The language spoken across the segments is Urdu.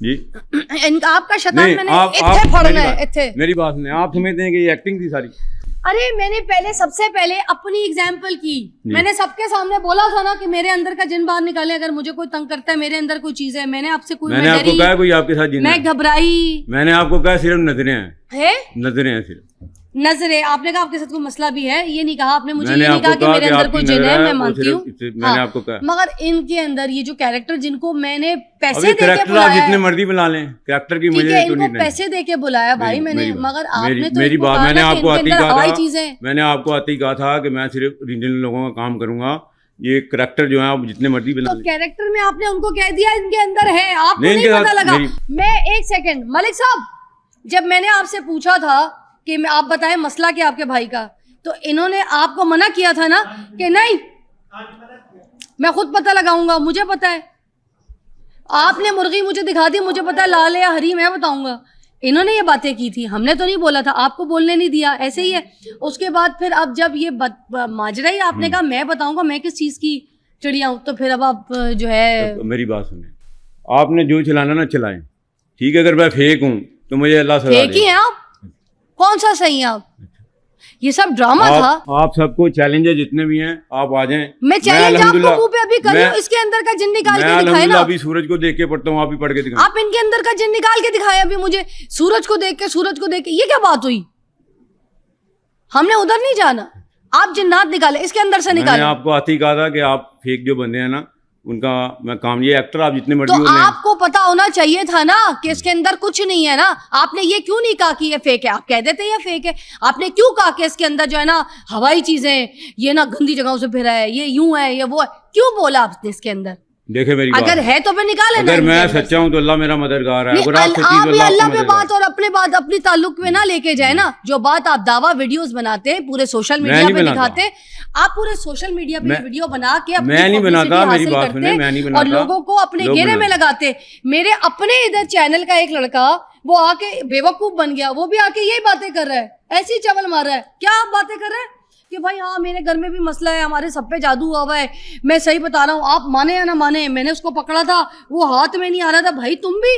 جی آپ کا شیطان میں نے اتھے پھڑنا ہے اتھے. میری بات سنیں, آپ سمجھتے ہیں کہ یہ ایکٹنگ تھی ساری؟ ارے میں نے پہلے سب سے پہلے اپنی ایگزامپل کی, میں نے سب کے سامنے بولا تھا نا کہ میرے اندر کا جن باہر نکالے, اگر مجھے کوئی تنگ کرتا ہے, میرے اندر کوئی چیز ہے, میں نے آپ سے کوئی, میں نے آپ کو کہا کوئی آپ کے ساتھ جن, میں گھبرائی, میں نے آپ کو کہا صرف نظریں ہیں, نظریں ہیں صرف نظریں. آپ نے کہا آپ کے ساتھ کوئی مسئلہ بھی ہے, یہ نہیں کہا آپ نے, مجھے یہ نہیں کہا کہ میرے اندر کوئی جن ہے, میں مانتی ہوں, میں نے آپ کو کہا. مگر ان کے اندر یہ جو کیریکٹر جن کو میں نے پیسے دے کے کریکٹر بلایا, آپ جتنے مرضی بلا لیں, کریکٹر کی مجھے ان کو پیسے دے کے بلایا بھائی میں نے, مگر آپ نے تو میری بات, میں نے آپ کو آتی کہا ہوائی تھا, چیزیں, میں نے آپ کو آتی کہا تھا کہ میں صرف ریجنل لوگوں کا کام کروں گا, یہ کریکٹر جو ہے آپ جتنے مرضی بنا لیں. کیریکٹر میں آپ نے ان کو کہہ دیا ان کے اندر ہے, آپ کو نہیں پتا لگا. میں ایک سیکنڈ ملک صاحب, جب میں نے آپ سے پوچھا تھا کہ آپ بتائیں مسئلہ کیا آپ کے بھائی کا, تو انہوں نے آپ کو منع کیا تھا نا کہ نہیں میں خود پتہ لگاؤں گا, مجھے پتا ہے. آپ نے مرغی مجھے دکھا دی, مجھے پتا لال یا ہری میں بتاؤں گا. انہوں نے یہ باتیں کی تھی, ہم نے تو نہیں بولا تھا, آپ کو بولنے نہیں دیا, ایسے ہی ہے. اس کے بعد پھر اب جب یہ ماجرا ہی آپ نے کہا میں بتاؤں گا میں کس چیز کی چڑیا ہوں, تو پھر اب آپ جو ہے, میری بات سنیں, آپ نے جو چلانا نا چلائیں, ٹھیک ہے. اگر میں فیک ہوں تو مجھے اللہ سزا دے. فیک ہی ہیں آپ, کون سا صحیح ہیں آپ, یہ سب ڈرامہ تھا. آپ سب کو چیلنج جتنے بھی ہیں آپ آ جائیں, میں چیلنج آپ کو منہ پہ ابھی کر رہی ہوں, اس کے اندر کا جن نکال کے دکھائے نا. ابھی سورج کو دیکھ کے پڑھتا ہوں, آپ بھی پڑھ کے دکھائیں. آپ ان کے اندر کا جن نکال کے دکھائے ابھی مجھے, سورج کو دیکھ کے, یہ کیا بات ہوئی؟ ہم نے ادھر نہیں جانا, آپ جنات نکالے اس کے اندر سے نکالے. میں نے آپ کو آتی کہا تھا کہ آپ فیک جو بندے ہیں نا ان کا میں کام, یہ ایکٹر آپ جتنے مرضی تو آپ کو پتا ہونا چاہیے تھا نا کہ اس کے اندر کچھ نہیں ہے نا. آپ نے یہ کیوں نہیں کہا کہ یہ فیک ہے, آپ کہہ دیتے یہ فیک ہے. آپ نے کیوں کہا کہ اس کے اندر جو ہے نا ہوائی چیزیں, یہ نا گندی جگہوں سے پھرا ہے, یہ یوں ہے, یہ وہ ہے, کیوں بولا آپ نے اس کے اندر؟ دیکھیں میری بات, اگر ہے تو پھر نکالے. اگر میں سچا ہوں تو اللہ میرا مددگار ہے. اگر آپ آپ بھی اللہ پہ بات اور اپنے بات اپنی تعلق پہ نہ لے کے جائے نا. جو بات آپ دعویٰ ویڈیوز بناتے ہیں پورے سوشل میڈیا پہ دکھاتے ہیں, آپ پورے سوشل میڈیا پہ ویڈیو بنا کے میں نہیں بناتا, میری بات سنیں, میں نہیں بناتا, اور لوگوں کو اپنے گھیرے میں لگاتے. میرے اپنے ادھر چینل کا ایک لڑکا وہ آ کے بیوقوف بن گیا, وہ بھی آ کے یہی باتیں کر رہا ہے, ایسی چول مار رہا ہے. کیا آپ باتیں کر رہے ہیں کہ بھائی ہاں میرے گھر میں بھی مسئلہ ہے, ہمارے سب پہ جادو ہوا ہوا ہے, میں صحیح بتا رہا ہوں, آپ مانے یا نہ مانے, میں نے اس کو پکڑا تھا, وہ ہاتھ میں نہیں آ رہا تھا. بھائی تم بھی,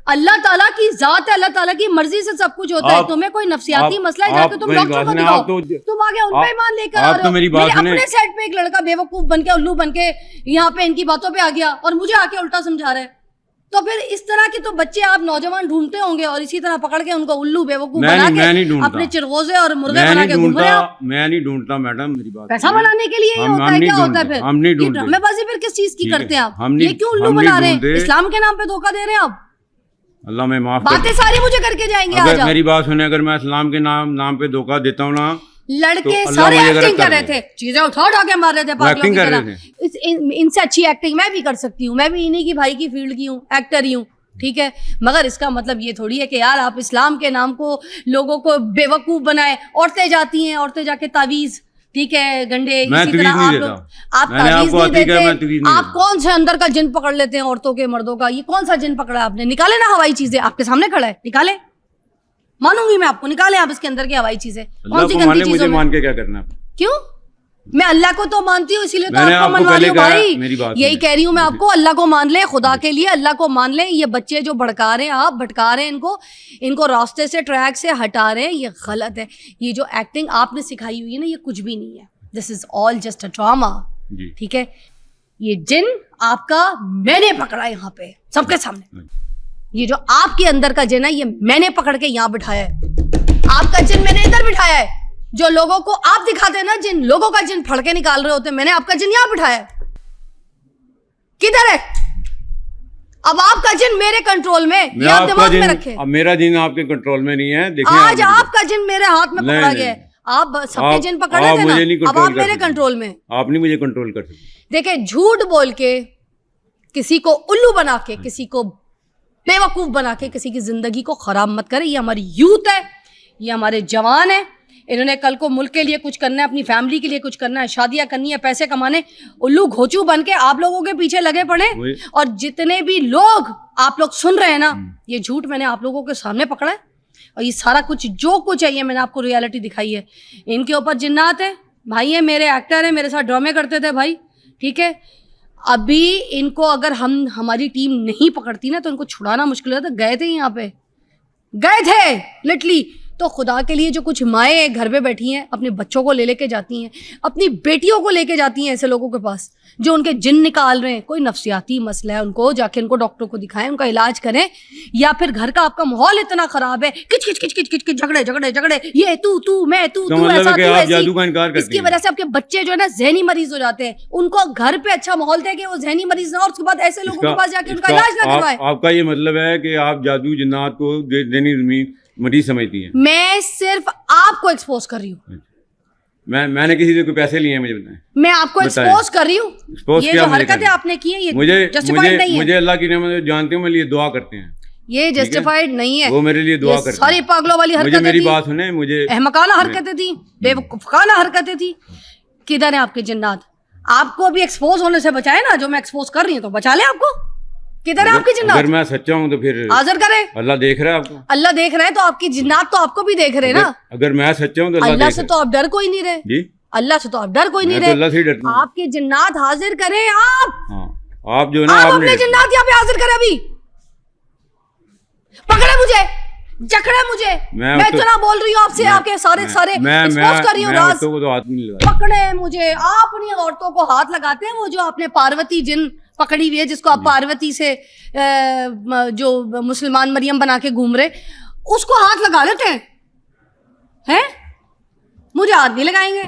اللہ تعالیٰ کی ذات ہے, اللہ تعالیٰ کی مرضی سے سب کچھ ہوتا ہے. تمہیں کوئی نفسیاتی مسئلہ ہے جا کے تم ڈاکٹر کو دکھاؤ, تم آگے ان پہ ایمان لے کر آ رہے ہو. میرے اپنے سیٹ پہ ایک لڑکا بیوقوف بن کے, الو بن کے یہاں پہ ان کی باتوں پہ آ گیا اور مجھے آ کے الٹا سمجھا رہا ہے. تو پھر اس طرح کے تو بچے آپ نوجوان ڈھونڈتے ہوں گے اور اسی طرح پکڑ کے ان کو الو بیوقوف بنا کے اپنے چرغوزے اور مرغے بنا کے گھوم رہے آپ. میں نہیں ڈھونڈتا میڈم, میری بات پیسہ بنانے کے لیے یہ ہوتا ہے, کیا ہوتا ہے پھر؟ ہم نہیں ڈھونڈتے. ڈرامے بازی پھر کس چیز کی کرتے ہیں آپ, یہ کیوں الو بنا رہے ہیں, اسلام کے نام پہ دھوکہ دے رہے ہیں آپ. اللہ میں معاف, باتیں ساری مجھے کر کے جائیں گے. اگر میری بات سنیں, اگر میں اسلام کے نام پہ دھوکہ دیتا ہوں نا, لڑکے سارے ایکٹنگ کر رہے تھے, چیزیں اٹھا کے مار رہے تھے پاگلوں کی طرح. ان سے اچھی ایکٹنگ میں بھی کر سکتی ہوں, میں بھی انہی کی بھائی کی فیلڈ کی ہوں, ایکٹر ہی ہوں, ٹھیک ہے. مگر اس کا مطلب یہ تھوڑی ہے کہ یار آپ اسلام کے نام کو لوگوں کو بے وقوف بنائے. عورتیں جاتی ہیں, عورتیں جا کے تعویذ, ٹھیک ہے, گنڈے, اسی طرح آپ لوگ, آپ تعویذ نہیں دیتے. آپ کون سے اندر کا جن پکڑ لیتے ہیں عورتوں کے مردوں کا, یہ کون سا جن پکڑا آپ نے؟ نکالے نا ہوائی چیزیں, آپ کے سامنے کھڑا ہے, نکالے, مانوں گی میں آپ کو, نکالے آپ اس کے اندر کی ہوائی چیزیں. کون سی گندی چیزوں میں, مان کے کیا کرنا ہے؟ کیوں؟ میں اللہ کو تو مانتی ہوں, اسی لیے تو آپ کو منوا رہی ہوں بھائی. یہی کہہ رہی ہوں میں آپ کو, اللہ کو مان لیں, خدا کے لیے اللہ کو مان لیں. یہ بچے جو بھڑکا رہے ہیں آپ, بھٹکا رہے ہیں ان کو راستے سے, ٹریک سے ہٹا رہے ہیں, یہ غلط ہے. یہ جو ایکٹنگ آپ نے سکھائی ہوئی ہے نا, یہ کچھ بھی نہیں ہے. دس از آل جسٹ اے ڈراما, ٹھیک ہے. یہ جن آپ کا میں نے پکڑا یہاں پہ سب کے سامنے. یہ جو آپ کے اندر کا جن ہے, یہ میں نے پکڑ کے یہاں بٹھایا ہے. آپ کا جن میں نے ادھر بٹھایا ہے. جو لوگوں کو آپ دکھاتے ہیں نا, جن لوگوں کا جن پھڑ کے نکال رہے ہوتے ہیں, میں نے آپ کا جن یہاں بٹھایا ہے. کدھر ہے اب آپ کا جن؟ میرے کنٹرول میں, یہ آپ دماغ میں رکھیں. اب میرا جن آپ کے کنٹرول میں نہیں ہے. آج آپ کا جن میرے ہاتھ میں پکڑا گیا ہے. آپ سب کے جن پکڑے تھے نا, اب آپ میرے کنٹرول میں. آپ نہیں مجھے کنٹرول کر سکتے. دیکھیں, جھوٹ بول کے, کسی کو الو بنا کے, کسی کو بے وقوف بنا کے کسی کی زندگی کو خراب مت کرے. یہ ہماری یوتھ ہے, یہ ہمارے جوان ہیں, انہوں نے کل کو ملک کے لیے کچھ کرنا ہے, اپنی فیملی کے لیے کچھ کرنا ہے, شادیاں کرنی ہے, پیسے کمانے. الو گھوچو بن کے آپ لوگوں کے پیچھے لگے پڑے. اور جتنے بھی لوگ آپ لوگ سن رہے ہیں نا, یہ جھوٹ میں نے آپ لوگوں کے سامنے پکڑا ہے. اور یہ سارا کچھ جو کچھ ہے, یہ میں نے آپ کو ریالٹی دکھائی ہے. ان کے اوپر جنات ہیں بھائی, ہیں میرے ایکٹر ہیں, میرے ساتھ ڈرامے کرتے تھے بھائی, ٹھیک ہے. ابھی ان کو اگر ہماری ٹیم نہیں پکڑتی نا تو ان کو چھڑانا مشکل ہوتا. گئے تھے یہاں پہ, گئے تھے لٹرلی. تو خدا کے لیے جو کچھ مائیں گھر پہ بیٹھی ہیں اپنے بچوں کو لے کے جاتی ہیں, اپنی بیٹیوں کو لے کے جاتی ہیں ایسے لوگوں کے پاس جو ان کے جن نکال رہے ہیں, کوئی نفسیاتی مسئلہ ہے ان کو جا کے ان کو ڈاکٹر کو دکھائیں, ان کا علاج کریں. یا پھر گھر کا آپ کا ماحول اتنا خراب ہے, کچ کچ کچ کچ کچ جھگڑے جھگڑے جھگڑے, یہ تو میں تو ایسا تو ایسی, اس کی وجہ سے آپ کے بچے جو ہے نا ذہنی مریض ہو جاتے ہیں. ان کو گھر پہ اچھا ماحول دے کہ وہ ذہنی مریض نہ, اور اس کے بعد ایسے لوگوں کے پاس جا کے ان کا علاج نہ کروائے. آپ کا یہ مطلب ہے کہ آپ جادو جنات کو ذہنی مریض سمجھتی ہیں؟ میں صرف آپ کو ایکسپوز کر رہی ہوں. میں نے کسی سے کوئی پیسے لیے ہیں مجھے بتائیں. میں آپ کو ایکسپوز کر رہی ہوں. یہ جو حرکتیں آپ نے کی ہیں یہ جسٹیفائیڈ نہیں ہے. مجھے اللہ کی نعمت جانتے ہوں, میرے لیے دعا کرتے ہیں, یہ جسٹیفائیڈ نہیں ہے. وہ میرے لیے دعا کرتے ہیں. ساری پاگلوں والی حرکتیں, میری بات سنیں, مجھے احمقانہ حرکتیں تھیں, بے وقوفانہ حرکتیں تھیں. کدھر ہیں آپ کے جنات؟ آپ کو بھی ایکسپوز ہونے سے بچائے نا, جو میں ایکسپوز کر رہی ہوں تو بچا لیں آپ کو. کدھر ہے آپ کی جنات؟ اگر میں سچا ہوں تو پھر حاضر کرے. اللہ دیکھ رہا ہے آپ کو. اللہ دیکھ رہے ہیں تو آپ کی جنات تو آپ کو بھی دیکھ رہے ہیں نا. اگر میں سچا ہوں تو اللہ سے تو آپ ڈر کوئی نہیں رہے. جی اللہ سے تو آپ ڈر کوئی نہیں میں تو اللہ سے ہی رہے. ڈرتا ہوں. آپ کے جنات حاضر کریں. آپ جو ہے نا آپ اپنے جنات یہاں پہ حاضر کریں. ابھی پکڑے مجھے, جکڑے مجھے. میں اتنا بول رہی ہوں آپ سے, آپ کے سارے ایکسپوز کر رہی ہوں راز. پکڑے مجھے. آپ اپنی عورتوں کو ہاتھ لگاتے ہیں, وہ جو آپ نے پاروتی جن پکڑی ہوئی ہے, جس کو آپ پاروتی سے جو مسلمان مریم بنا کے گھوم رہے, اس کو ہاتھ لگا لیتے ہیں. مجھے ہاتھ نہیں لگائیں گے.